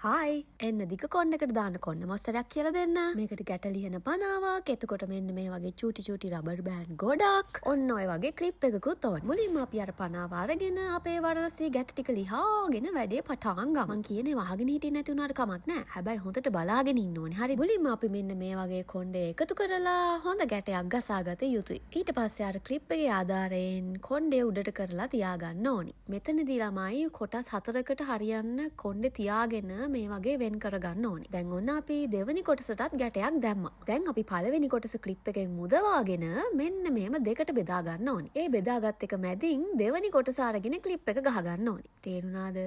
Hi එන්න දිග කොණ්ඩකට දාන්න කොන්න මොස්තරයක් කියලා දෙන්න. මේකට ගැට ලියන පනාවක්. එතකොට මෙන්න මේ වගේ චූටි චූටි රබර් බෑන්ඩ් ගොඩක්. ඔන්න ඔය වගේ ක්ලිප් එකකුත් ඕන. මුලින්ම අපි අර පනාව අරගෙන අපේ වරලසේ ගැට ටික ලිහාගෙන වැඩේ පටන් ගමු. මං කියන්නේ වහගෙන හිටියේ නැති උනාට කමක් නැහැ. හැබැයි හොඳට බලාගෙන ඉන්න ඕනේ. හරි. මුලින්ම අපි මෙන්න මේ වගේ කොණ්ඩේ එකතු කරලා හොඳ ගැටයක් ගසාගත යුතුයි. ඊට පස්සේ අර ක්ලිප් එකේ ආධාරයෙන් කොණ්ඩේ උඩට කරලා තියාගන්න ඕනි. මෙතනදී ළමයි කොටස් 4කට හරියන්න කොණ්ඩේ තියාගෙන මේ වගේ වෙන් කරගන්න ඕනේ. දැන් ඔන්න අපි දෙවෙනි කොටසටත් ගැටයක් දැම්මා. දැන් අපි පළවෙනි කොටස ක්ලිප් එකෙන් මුදවාගෙන මෙන්න මෙහෙම දෙකට බෙදා ගන්න ඕනේ. ඒ බෙදාගත් එක මැදින් දෙවෙනි කොටස අරගෙන ක්ලිප් එක ගහ ගන්න ඕනේ. තේරුණාද?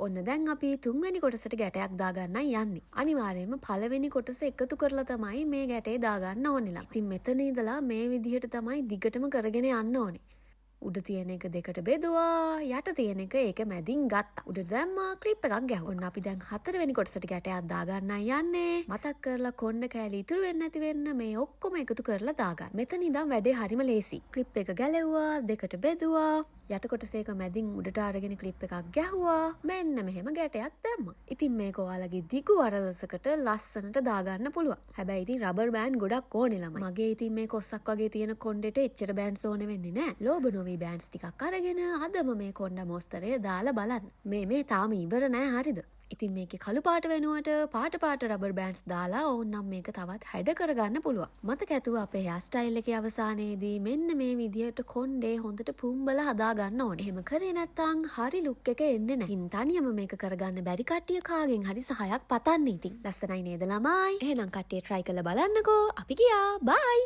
ඔන්න දැන් අපි තුන්වෙනි කොටසට ගැටයක් දාගන්නයි යන්නේ. අනිවාර්යයෙන්ම පළවෙනි කොටස එකතු කරලා තමයි මේ ගැටේ දාගන්න ඕනෙලා. ඉතින් මෙතන ඉඳලා මේ විදිහට තමයි දිගටම කරගෙන යන්න ඕනේ. උඩ තියෙන එක දෙකට බෙදුවා, යට තියෙන එක ඒක මැදින් ගත්තා. උඩ දැම්මා, ක්ලිප් එකක් ගැහුවා. ඔන්න අපි දැන් හතරවෙනි කොටසට ගැටයක් දාගන්නයි යන්නේ. මතක් කරලා කොණ්ඩ කෑලි ඉතුරු වෙන්නේ නැති වෙන්න මේ ඔක්කොම එකතු කරලා දාගන්න. මෙතන ඉඳන් වැඩේ හරිම ලේසි. ක්ලිප් එක ගැලෙව්වා, දෙකට බෙදුවා, යට කොටස එක මැදින් උඩට අරගෙන ක්ලිප් එකක් ගැහුවා. මෙන්න මෙහෙම ගැටයක් දැම්මා. ඉතින් මේක ඔයාලගේ දිගු වරලසකට ලස්සනට දාගන්න පුළුවන්. හැබැයි ඉතින් රබර් බෑන්ඩ් ගොඩක් ඕනේ ළමයි. මගේ ඉතින් මේ කොස්සක් වගේ තියෙන කොණ්ඩෙට එච්චර බෑන්ඩ්ස් ඕනේ වෙන්නේ නැහැ. ලෝබ නොවි බෑන්ඩ්ස් ටිකක් අරගෙන අදම මේ කොණ්ඩ මොස්තරය දාලා බලන්න. මේ තාම ඉවර නෑ. හරිද? ඉතින් මේකේ කළු පාට වෙනුවට පාට රබර් බෑන්ඩ්ස් දාලා ඕන්නම් මේක තවත් හැඩ කරගන්න පුළුවන්. මතක ඇතුව අපේ හෙයාර් ස්ටයිල් එකේ අවසානයේදී මෙන්න මේ විදියට කොණ්ඩේ හොඳට පුම්බලා හදා ගන්න ඕනේ. එහෙම කරේ නැත්නම් හරි ලුක් එක එන්නේ නැහැ. ඉතින් තනියම මේක කරගන්න බැරි කට්ටිය කාගෙන් හරි සහයක් පතන්න ඉතින්. ලස්සනයි නේද ළමයි? එහෙනම් කට්ටිය try කරලා බලන්නකෝ. අපි ගියා. bye.